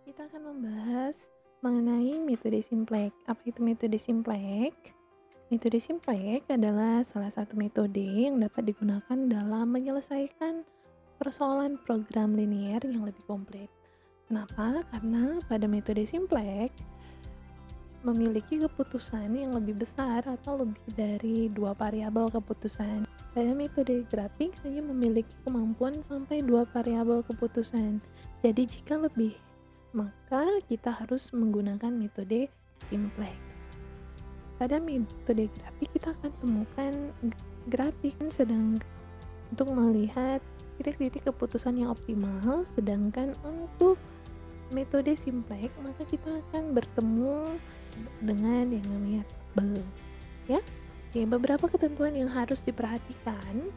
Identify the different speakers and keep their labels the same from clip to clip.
Speaker 1: Kita akan membahas mengenai metode Simplex. Apa itu metode Simplex? Metode Simplex adalah salah satu metode yang dapat digunakan dalam menyelesaikan persoalan program linear yang lebih komplit. Kenapa? Karena pada metode Simplex memiliki keputusan yang lebih besar atau lebih dari 2 variabel keputusan. Pada metode grafik hanya memiliki kemampuan sampai 2 variabel keputusan. Jadi jika lebih, maka kita harus menggunakan metode Simplex. Pada metode grafik kita akan temukan grafik sedang untuk melihat titik-titik keputusan yang optimal, sedangkan untuk metode Simplex maka kita akan bertemu dengan yang namanya tabel, ya. Oke, beberapa ketentuan yang harus diperhatikan.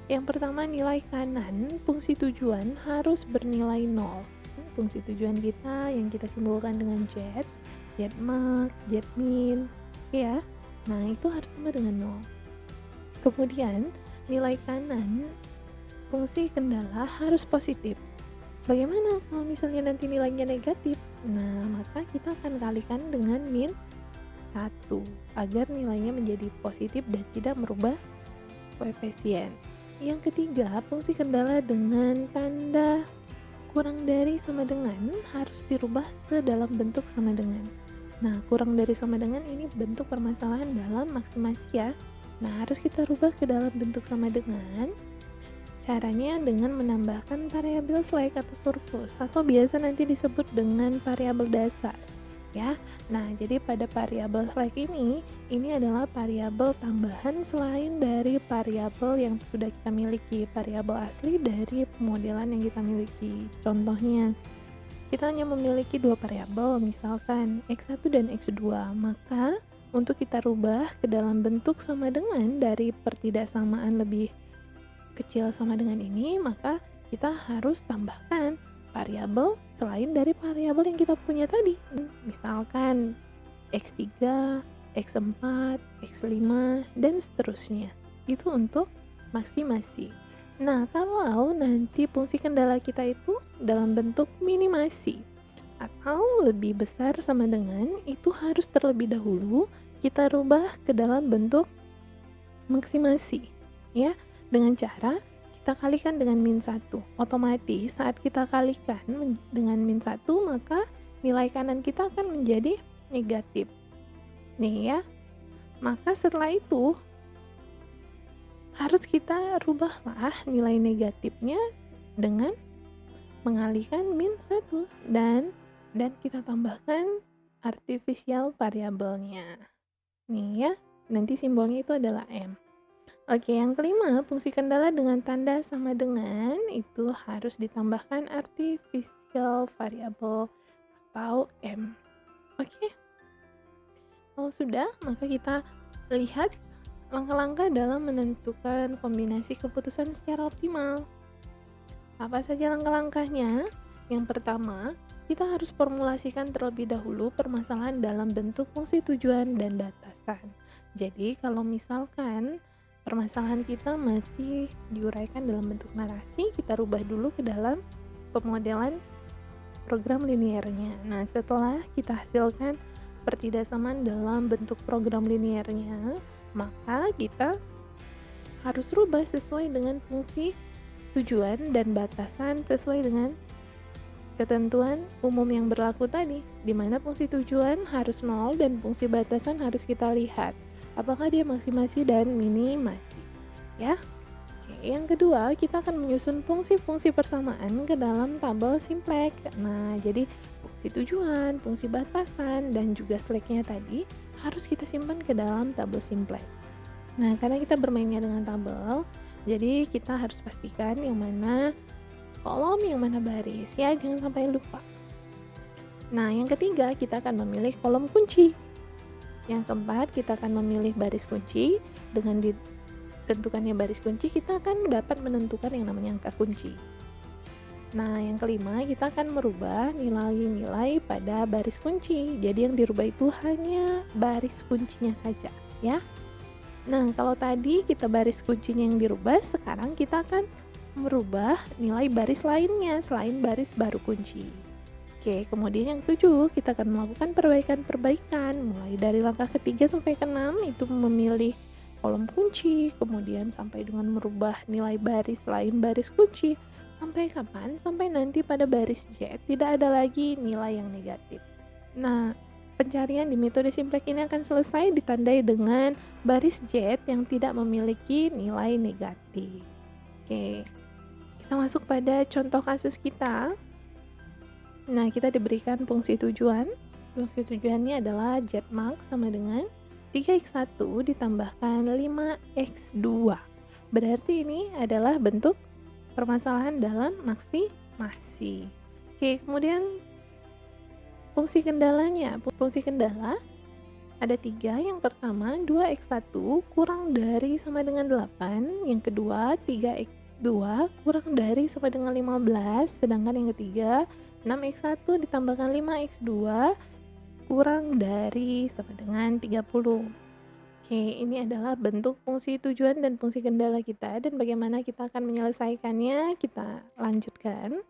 Speaker 1: Yang pertama, nilai kanan fungsi tujuan harus bernilai 0. Fungsi tujuan kita yang kita simbolkan dengan z max, z min, ya. Nah, itu harus sama dengan 0. Kemudian, nilai kanan fungsi kendala harus positif. Bagaimana kalau misalnya nanti nilainya negatif? Nah, maka kita akan kalikan dengan min 1 agar nilainya menjadi positif dan tidak merubah koefisien. Yang ketiga, fungsi kendala dengan tanda kurang dari sama dengan harus dirubah ke dalam bentuk sama dengan. Nah, kurang dari sama dengan ini bentuk permasalahan dalam maksimasi, ya. Nah, harus kita rubah ke dalam bentuk sama dengan. Caranya dengan menambahkan variabel slack atau surplus atau biasa nanti disebut dengan variabel dasar, ya. Nah, jadi pada variabel slack ini adalah variabel tambahan selain dari variabel yang sudah kita miliki, variabel asli dari pemodelan yang kita miliki. Contohnya, kita hanya memiliki 2 variabel, misalkan x1 dan x2, maka untuk kita rubah ke dalam bentuk sama dengan dari pertidaksamaan lebih kecil sama dengan ini, maka kita harus tambahkan variabel selain dari variabel yang kita punya tadi. Misalkan x3, x4, x5, dan seterusnya. Itu untuk maksimasi. Nah, kalau nanti fungsi kendala kita itu dalam bentuk minimasi atau lebih besar sama dengan, itu harus terlebih dahulu kita rubah ke dalam bentuk maksimasi, ya. Dengan cara kita kalikan dengan min 1. Otomatis saat kita kalikan dengan min 1, maka nilai kanan kita akan menjadi negatif. Nih, ya. Maka setelah itu harus kita rubahlah nilai negatifnya dengan mengalihkan min 1 dan kita tambahkan artificial variabelnya. Nih, ya. Nanti simbolnya itu adalah M. Oke, yang kelima, fungsi kendala dengan tanda sama dengan itu harus ditambahkan artificial variable atau M. Oke. Kalau sudah, maka kita lihat langkah-langkah dalam menentukan kombinasi keputusan secara optimal. Apa saja langkah-langkahnya? Yang pertama, kita harus formulasikan terlebih dahulu permasalahan dalam bentuk fungsi tujuan dan batasan. Jadi, kalau misalkan permasalahan kita masih diuraikan dalam bentuk narasi, kita rubah dulu ke dalam pemodelan program linearnya. Nah, setelah kita hasilkan pertidaksamaan dalam bentuk program linearnya, maka kita harus rubah sesuai dengan fungsi tujuan dan batasan sesuai dengan ketentuan umum yang berlaku tadi, di mana fungsi tujuan harus 0 dan fungsi batasan harus kita lihat apakah dia maksimasi dan minimasi, ya. Oke, yang kedua, kita akan menyusun fungsi-fungsi persamaan ke dalam tabel Simplex. Nah, jadi fungsi tujuan, fungsi batasan, dan juga slacknya tadi harus kita simpan ke dalam tabel Simplex. Nah, karena kita bermainnya dengan tabel, jadi kita harus pastikan yang mana kolom, yang mana baris, ya, jangan sampai lupa. Nah, yang ketiga, kita akan memilih kolom kunci. Yang keempat, kita akan memilih baris kunci. Dengan ditentukannya baris kunci, kita akan dapat menentukan yang namanya angka kunci. Nah, yang kelima, kita akan merubah nilai-nilai pada baris kunci. Jadi yang dirubah itu hanya baris kuncinya saja, ya. Nah, kalau tadi kita baris kuncinya yang dirubah, sekarang kita akan merubah nilai baris lainnya selain baris baru kunci. Oke, kemudian yang ketujuh, kita akan melakukan perbaikan-perbaikan mulai dari langkah ketiga sampai keenam, itu memilih kolom kunci, kemudian sampai dengan merubah nilai baris lain baris kunci. Sampai kapan? Sampai nanti pada baris Z tidak ada lagi nilai yang negatif. Nah, pencarian di metode Simplex ini akan selesai ditandai dengan baris Z yang tidak memiliki nilai negatif. Oke, kita masuk pada contoh kasus kita. Nah, kita diberikan fungsi tujuan. Fungsi tujuannya adalah Z-max sama dengan 3x1 ditambahkan 5x2. Berarti ini adalah bentuk permasalahan dalam maksimasi. Oke, kemudian fungsi kendalanya. Fungsi kendala ada 3. Yang pertama, 2x1 kurang dari sama dengan 8. Yang kedua, 3x2 kurang dari sama dengan 15. Sedangkan yang ketiga, 6x1 ditambahkan 5x2 kurang dari sama dengan 30. Oke, ini adalah bentuk fungsi tujuan dan fungsi kendala kita, dan bagaimana kita akan menyelesaikannya kita lanjutkan.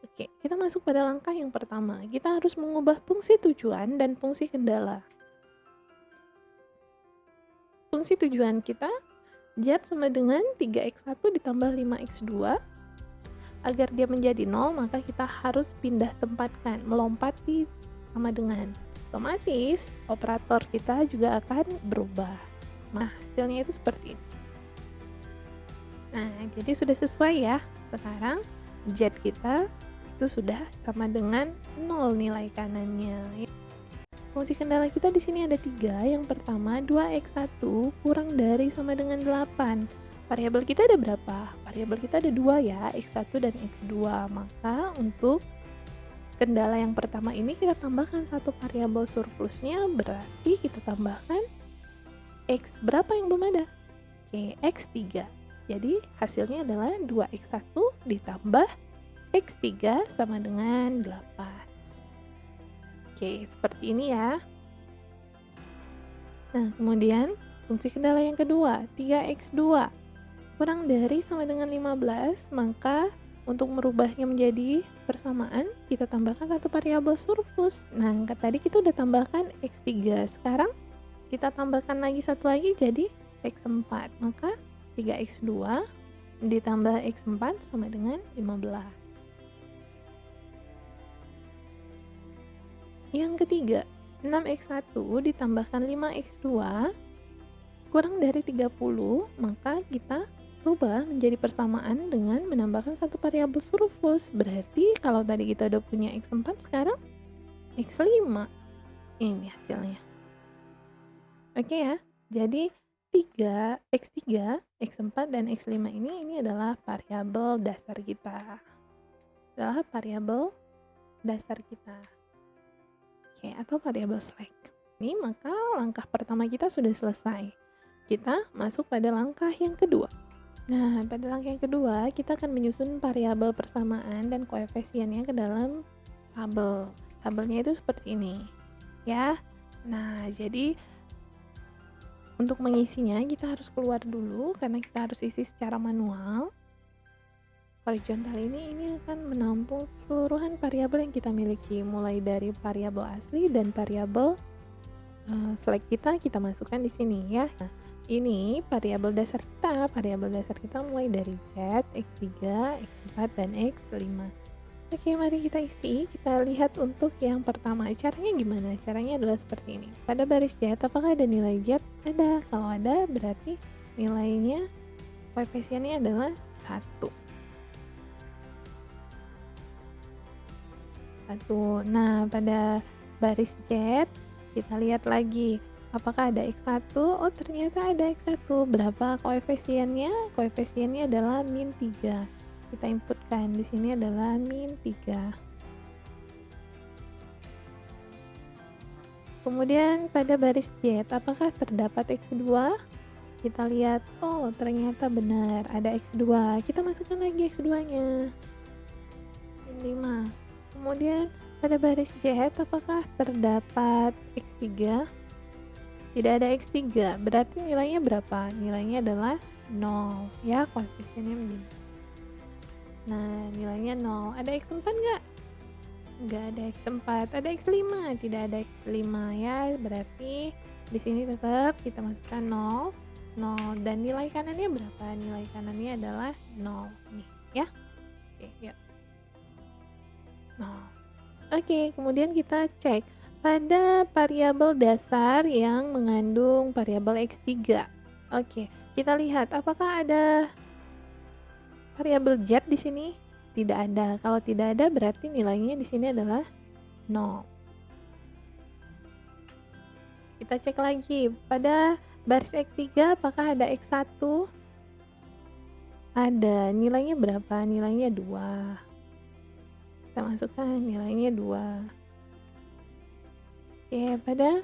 Speaker 1: Oke, kita masuk pada langkah yang pertama. Kita harus mengubah fungsi tujuan dan fungsi kendala. Fungsi tujuan kita Z sama dengan 3x1 ditambah 5x2. Agar dia menjadi 0, maka kita harus pindah tempatkan, melompati sama dengan. Otomatis operator kita juga akan berubah. Nah, hasilnya itu seperti ini. Nah, jadi sudah sesuai ya. Sekarang Z kita itu sudah sama dengan 0 nilai kanannya. Fungsi kendala kita di sini ada 3. Yang pertama, 2x1 kurang dari sama dengan 8. Variabel kita ada berapa? Variabel kita ada 2 ya, x1 dan x2. Maka untuk kendala yang pertama ini kita tambahkan satu variabel surplusnya, berarti kita tambahkan x berapa yang belum ada? Oke, x3. Jadi hasilnya adalah 2x1 ditambah x3 sama dengan 8. Oke, seperti ini ya. Nah, kemudian fungsi kendala yang kedua, 3x2 kurang dari sama dengan 15, maka untuk merubahnya menjadi persamaan, kita tambahkan satu variabel surplus. Nah, tadi kita udah tambahkan x3, sekarang kita tambahkan lagi satu lagi jadi x4, maka 3x2 ditambah x4 sama dengan 15. Yang ketiga, 6x1 ditambahkan 5x2 kurang dari 30, maka kita rubah menjadi persamaan dengan menambahkan satu variabel surplus. Berarti kalau tadi kita udah punya x4, sekarang x5. Ini hasilnya. Oke ya. Jadi 3, x3, x4 dan x5 ini adalah variabel dasar kita. Adalah variabel dasar kita. Oke, atau variabel slack. Ini maka langkah pertama kita sudah selesai. Kita masuk pada langkah yang kedua. Nah, pada langkah yang kedua, kita akan menyusun variabel persamaan dan koefisiennya ke dalam tabel. Tabelnya itu seperti ini, ya. Nah, jadi untuk mengisinya kita harus keluar dulu karena kita harus isi secara manual. Horizontal ini akan menampung keseluruhan variabel yang kita miliki, mulai dari variabel asli dan variabel select kita masukkan di sini ya. Nah, ini variabel dasar kita mulai dari Z, X3, X4, dan X5. Oke, mari kita isi. Kita lihat untuk yang pertama. Caranya gimana? Caranya adalah seperti ini. Pada baris Z, apakah ada nilai Z? Ada. Kalau ada, berarti nilainya, koefisiennya adalah 1. Nah, pada baris Z, kita lihat lagi. Apakah ada X1? Oh, ternyata ada X1. Berapa koefisiennya? Koefisiennya adalah min 3. Kita inputkan. Di sini adalah min 3. Kemudian pada baris Z, apakah terdapat X2? Kita lihat, oh ternyata benar, ada X2. Kita masukkan lagi X2-nya. Min 5. Kemudian pada baris Z, apakah terdapat X3? Tidak ada X3, berarti nilainya berapa? Nilainya adalah 0, ya, koefisiennya begini. Nah, nilainya 0. Ada X4 nggak? nggak ada X4, ada X5, tidak ada X5 ya. Berarti di sini tetap kita masukkan 0, 0 dan nilai kanannya berapa? Nilai kanannya adalah 0 nih ya. Oke, yuk. 0. Oke, kemudian kita cek pada variabel dasar yang mengandung variabel X3. Oke, kita lihat apakah ada variabel Z di sini. Tidak ada. Kalau tidak ada berarti nilainya di sini adalah 0. Kita cek lagi pada baris X3 apakah ada X1? Ada. Nilainya berapa? Nilainya 2. Kita masukkan nilainya 2. Oke, pada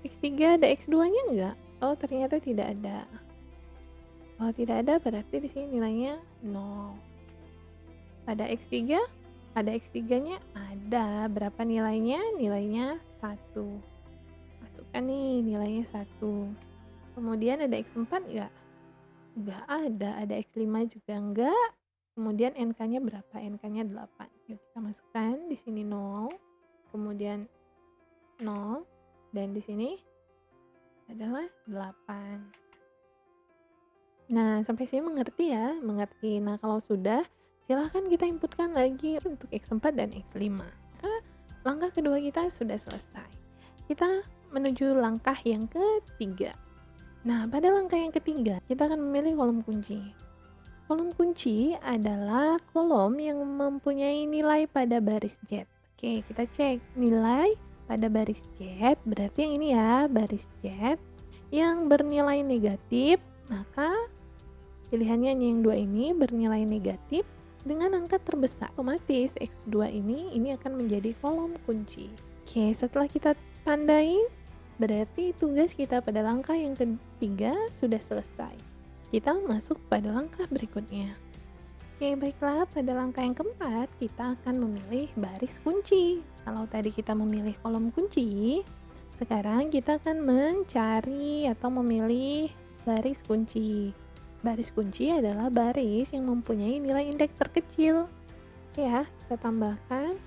Speaker 1: X3 ada X2-nya enggak? Oh, ternyata tidak ada. Kalau tidak ada berarti di sini nilainya 0. Pada X3 ada X3-nya? Ada. Berapa nilainya? Nilainya 1. Masukkan nih nilainya 1. Kemudian ada X4 enggak? Enggak ada. Ada X5 juga enggak. Kemudian NK-nya berapa? NK-nya 8. Yuk kita masukkan di sini 0. Kemudian 0 dan di sini adalah 8. Nah, sampai sini mengerti ya? Mengerti. Nah, kalau sudah, silahkan kita inputkan lagi untuk X4 dan X5. Maka langkah kedua kita sudah selesai. Kita menuju langkah yang ketiga. Nah, pada langkah yang ketiga, kita akan memilih kolom kunci. Kolom kunci adalah kolom yang mempunyai nilai pada baris Z. Oke, kita cek nilai pada baris Z, berarti yang ini ya, baris Z yang bernilai negatif, maka pilihannya yang 2 ini bernilai negatif dengan angka terbesar. Otomatis X2 ini akan menjadi kolom kunci. Oke, setelah kita tandai, berarti tugas kita pada langkah yang ketiga sudah selesai. Kita masuk pada langkah berikutnya. Oke, baiklah, pada langkah yang keempat kita akan memilih baris kunci. Kalau tadi kita memilih kolom kunci, sekarang kita akan mencari atau memilih baris kunci. Baris kunci adalah baris yang mempunyai nilai indeks terkecil. Ya, kita tambahkan.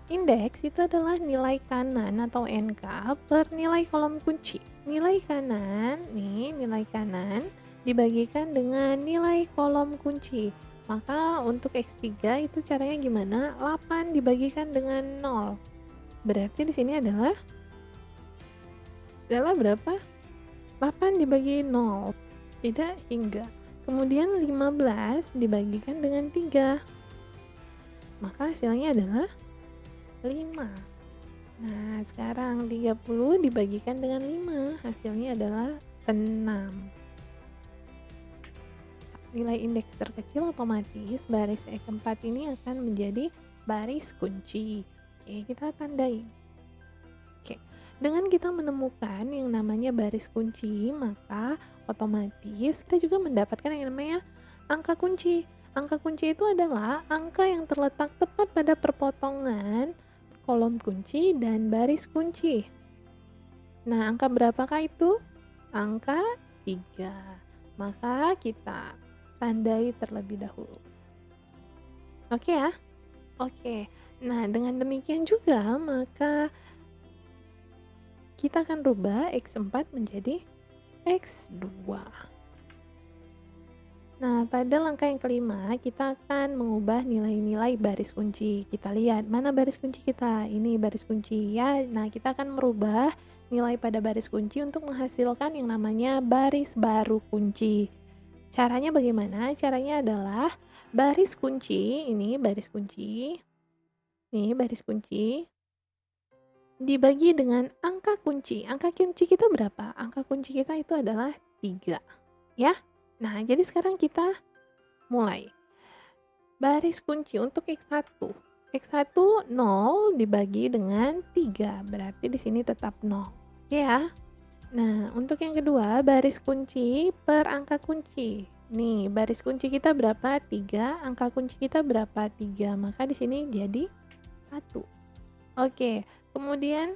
Speaker 1: Indeks itu adalah nilai kanan atau NK per nilai kolom kunci. Nilai kanan, nih nilai kanan dibagikan dengan nilai kolom kunci. Maka untuk X3 itu caranya gimana? 8 dibagikan dengan 0. Berarti di sini adalah berapa? 8 dibagi 0. Tidak hingga. Kemudian 15 dibagikan dengan 3. Maka hasilnya adalah 5. Nah, sekarang 30 dibagikan dengan 5, hasilnya adalah 6. Nilai indeks terkecil otomatis baris E4 ini akan menjadi baris kunci. Oke, kita tandai. Oke, dengan kita menemukan yang namanya baris kunci, maka otomatis kita juga mendapatkan yang namanya angka kunci. Angka kunci itu adalah angka yang terletak tepat pada perpotongan kolom kunci dan baris kunci. Nah, angka berapakah itu? Angka 3. Maka kita tandai terlebih dahulu. Oke ya? Oke. Nah, dengan demikian juga maka kita akan rubah X4 menjadi X2. Nah, pada langkah yang kelima, kita akan mengubah nilai-nilai baris kunci. Kita lihat mana baris kunci kita. Ini baris kunci ya. Nah, kita akan merubah nilai pada baris kunci untuk menghasilkan yang namanya baris baru kunci. Caranya bagaimana? Caranya adalah baris kunci, ini baris kunci. Nih, baris kunci dibagi dengan angka kunci. Angka kunci kita berapa? Angka kunci kita itu adalah 3. Ya. Nah, jadi sekarang kita mulai. Baris kunci untuk X1. X1 0 dibagi dengan 3, berarti di sini tetap 0. Ya. Nah, untuk yang kedua, baris kunci per angka kunci. Nih, baris kunci kita berapa? 3, angka kunci kita berapa? 3. Maka di sini jadi 1. Oke, kemudian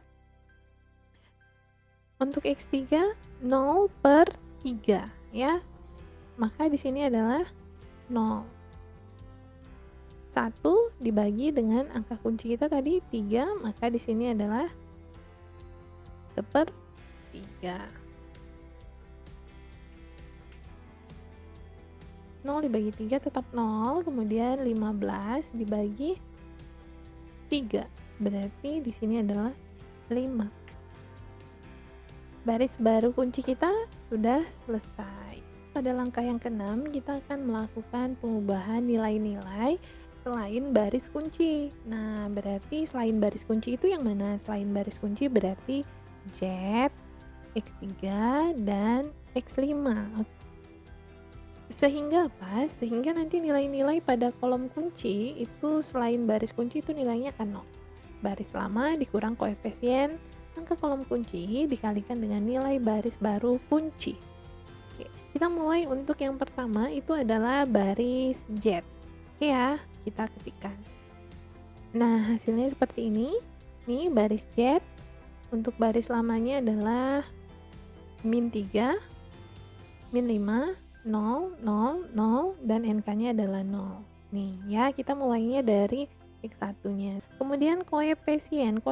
Speaker 1: untuk X3 0 per 3 ya. Maka di sini adalah 0. 1 dibagi dengan angka kunci kita tadi 3, maka di sini adalah 1/3. 0 dibagi 3 tetap 0, kemudian 15 dibagi 3, berarti di sini adalah 5. Baris baru kunci kita sudah selesai. Pada langkah yang ke-6, kita akan melakukan pengubahan nilai-nilai selain baris kunci. Nah, berarti selain baris kunci itu yang mana? Selain baris kunci berarti Z, X3, dan X5. Sehingga apa? Sehingga nanti nilai-nilai pada kolom kunci itu selain baris kunci itu nilainya akan 0. Baris lama dikurang koefisien angka kolom kunci dikalikan dengan nilai baris baru kunci. Oke, kita mulai untuk yang pertama itu adalah baris Z. Oke ya, kita ketikkan. Nah, hasilnya seperti ini. Nih baris Z. Untuk baris lamanya adalah -3, -5, 0, 0, 0, dan NK-nya adalah 0. Nih ya, kita mulainya dari X1-nya. Kemudian koefisien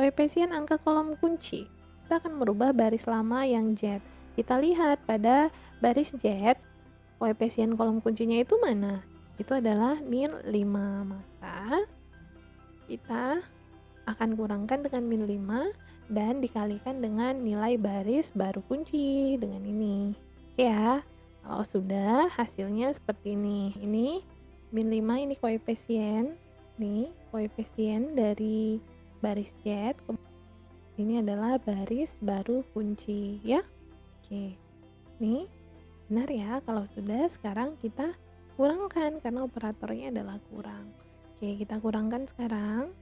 Speaker 1: angka kolom kunci. Kita akan merubah baris lama yang Z. Kita lihat pada baris Z, koefisien kolom kuncinya itu mana? Itu adalah -5. Maka kita akan kurangkan dengan -5 dan dikalikan dengan nilai baris baru kunci dengan ini. Oke ya. Kalau sudah, hasilnya seperti ini. Ini -5, ini koefisien. Nih, koefisien dari baris Z. Ini adalah baris baru kunci ya. Oke. Nih, benar ya. Kalau sudah, sekarang kita kurangkan karena operatornya adalah kurang. Oke, kita kurangkan sekarang.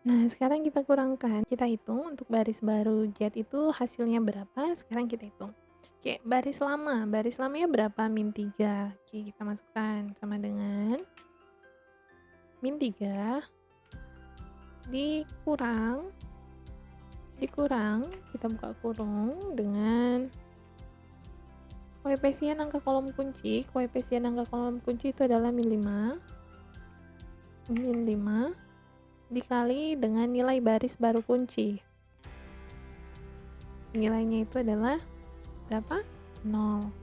Speaker 1: Nah, sekarang kita kurangkan. Kita hitung untuk baris baru Z itu hasilnya berapa. Sekarang kita hitung. Oke, baris lama. Baris lamanya berapa? -3. Oke, kita masukkan sama dengan -3 dikurang, kita buka kurung dengan koefisien angka kolom kunci. Koefisien angka kolom kunci itu adalah -5 dikali dengan nilai baris baru kunci. Nilainya itu adalah berapa? 0.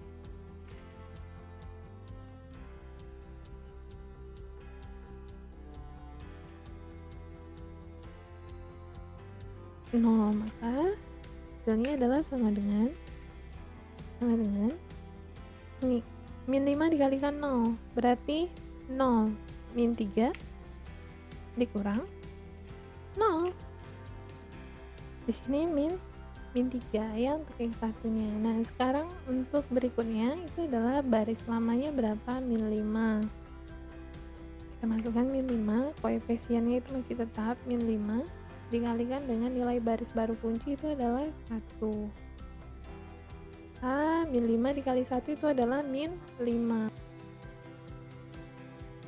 Speaker 1: Maka hasilnya adalah sama dengan ini -5 dikalikan 0 berarti 0 -3 dikurang 0. Di sini -3 ya untuk yang satunya. Nah, sekarang untuk berikutnya itu adalah baris lamanya berapa? -5. Kita masukkan -5, koefisiennya itu masih tetap -5 dikalikan dengan nilai baris baru kunci itu adalah 1. -5 dikali 1 itu adalah -5.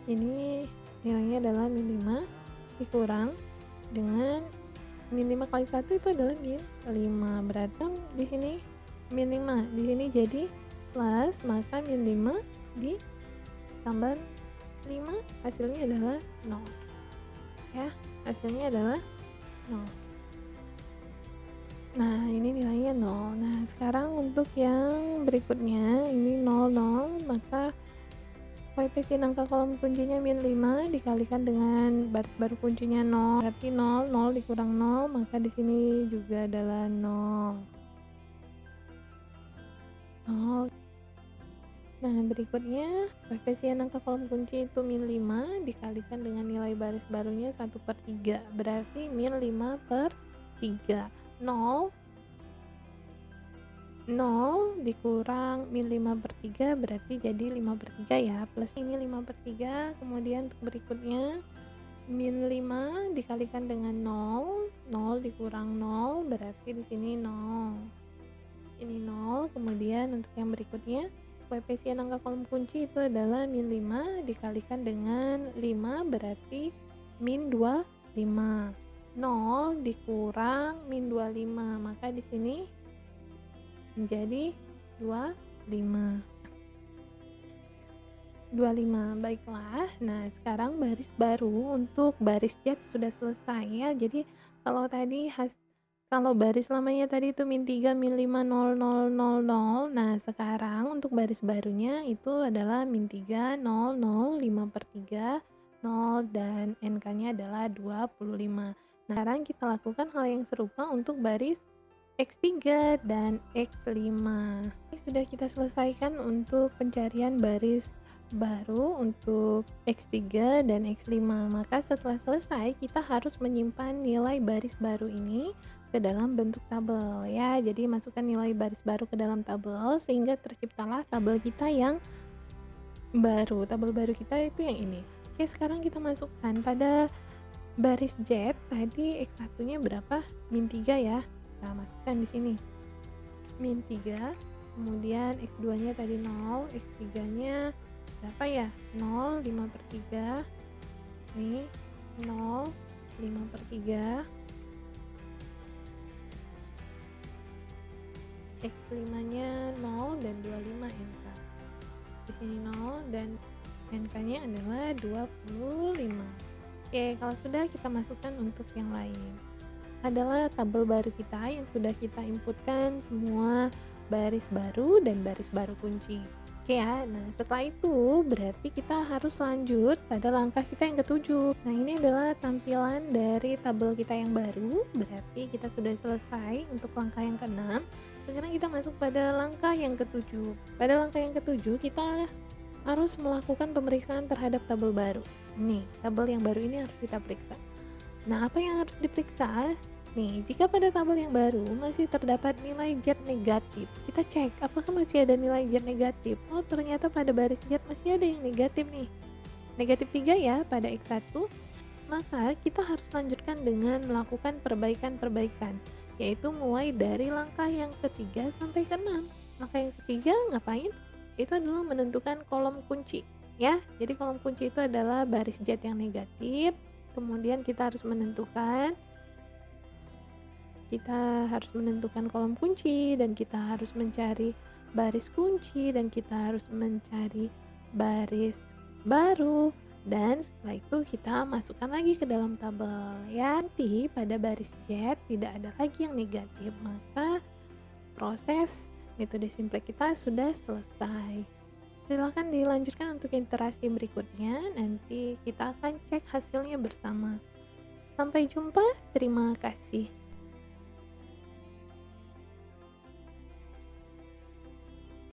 Speaker 1: Ini nilainya adalah -5 dikurang dengan -5 kali 1 itu adalah -5. Berarti di sini -5, di sini jadi plus, maka -5 ditambah 5 hasilnya adalah 0. Ya, hasilnya adalah 0. Nah, ini nilainya 0. Nah, sekarang untuk yang berikutnya ini 0, 0, maka koefisien angka kolom kuncinya -5 dikalikan dengan baris baru kuncinya 0. Berarti 0, 0 dikurang 0, maka di sini juga adalah 0. 0. Nah, berikutnya koefisien angka kolom kunci itu -5 dikalikan dengan nilai baris barunya 1/3. Berarti -5/3. 0 dikurang -5/3 berarti jadi 5/3 ya, plus ini 5/3. Kemudian untuk berikutnya -5 dikalikan dengan 0, 0 dikurang 0 berarti di sini 0. Ini 0. Kemudian untuk yang berikutnya koefisien angka kolom kunci itu adalah -5 dikalikan dengan 5 berarti -25. 0 dikurang -25, maka di sini menjadi 25. 25, baiklah. Nah, sekarang baris baru untuk baris jet sudah selesai ya. Jadi kalau tadi kalau baris lamanya tadi itu -3, -5, 0, 0, 0, 0. Nah, sekarang untuk baris barunya itu adalah -3, 0, 0, 5/3, 0, dan NK-nya adalah 25. Nah, sekarang kita lakukan hal yang serupa untuk baris X3 dan X5. Ini sudah kita selesaikan untuk pencarian baris baru untuk X3 dan X5. Maka setelah selesai, kita harus menyimpan nilai baris baru ini ke dalam bentuk tabel ya. Jadi masukkan nilai baris baru ke dalam tabel sehingga terciptalah tabel kita yang baru. Tabel baru kita itu yang ini. Oke, sekarang kita masukkan pada baris Z tadi X1-nya berapa? -3 ya. Kita masukkan di sini. -3. Kemudian X2-nya tadi 0, X3-nya berapa ya? 0, 5/3. Nih, 0, 5/3. X5-nya 0 dan 25 NK. Di sini 0 dan NK-nya adalah 25. Oke, kalau sudah kita masukkan untuk yang lain. Adalah tabel baru kita yang sudah kita inputkan semua baris baru dan baris baru kunci. Oke ya, nah setelah itu berarti kita harus lanjut pada langkah kita yang ketujuh. Nah, ini adalah tampilan dari tabel kita yang baru, berarti kita sudah selesai untuk langkah yang keenam. Sekarang kita masuk pada langkah yang ketujuh. Pada langkah yang ketujuh kita harus melakukan pemeriksaan terhadap tabel baru. Nih, tabel yang baru ini harus kita periksa. Nah, apa yang harus diperiksa? Nih, jika pada tabel yang baru masih terdapat nilai Z negatif, kita cek apakah masih ada nilai Z negatif. Oh, ternyata pada baris Z masih ada yang negatif nih. Negatif 3 ya pada X1. Maka kita harus lanjutkan dengan melakukan perbaikan-perbaikan, yaitu mulai dari langkah yang ketiga sampai ke-6. Langkah yang ketiga ngapain? Itu adalah menentukan kolom kunci ya. Jadi kolom kunci itu adalah baris Z yang negatif. Kemudian kita harus menentukan kolom kunci, dan kita harus mencari baris kunci, dan kita harus mencari baris baru, dan setelah itu kita masukkan lagi ke dalam tabel ya. Nanti pada baris Z tidak ada lagi yang negatif, maka proses metode simplex kita sudah selesai. Silakan dilanjutkan untuk iterasi berikutnya, nanti kita akan cek hasilnya bersama. Sampai jumpa, terima kasih.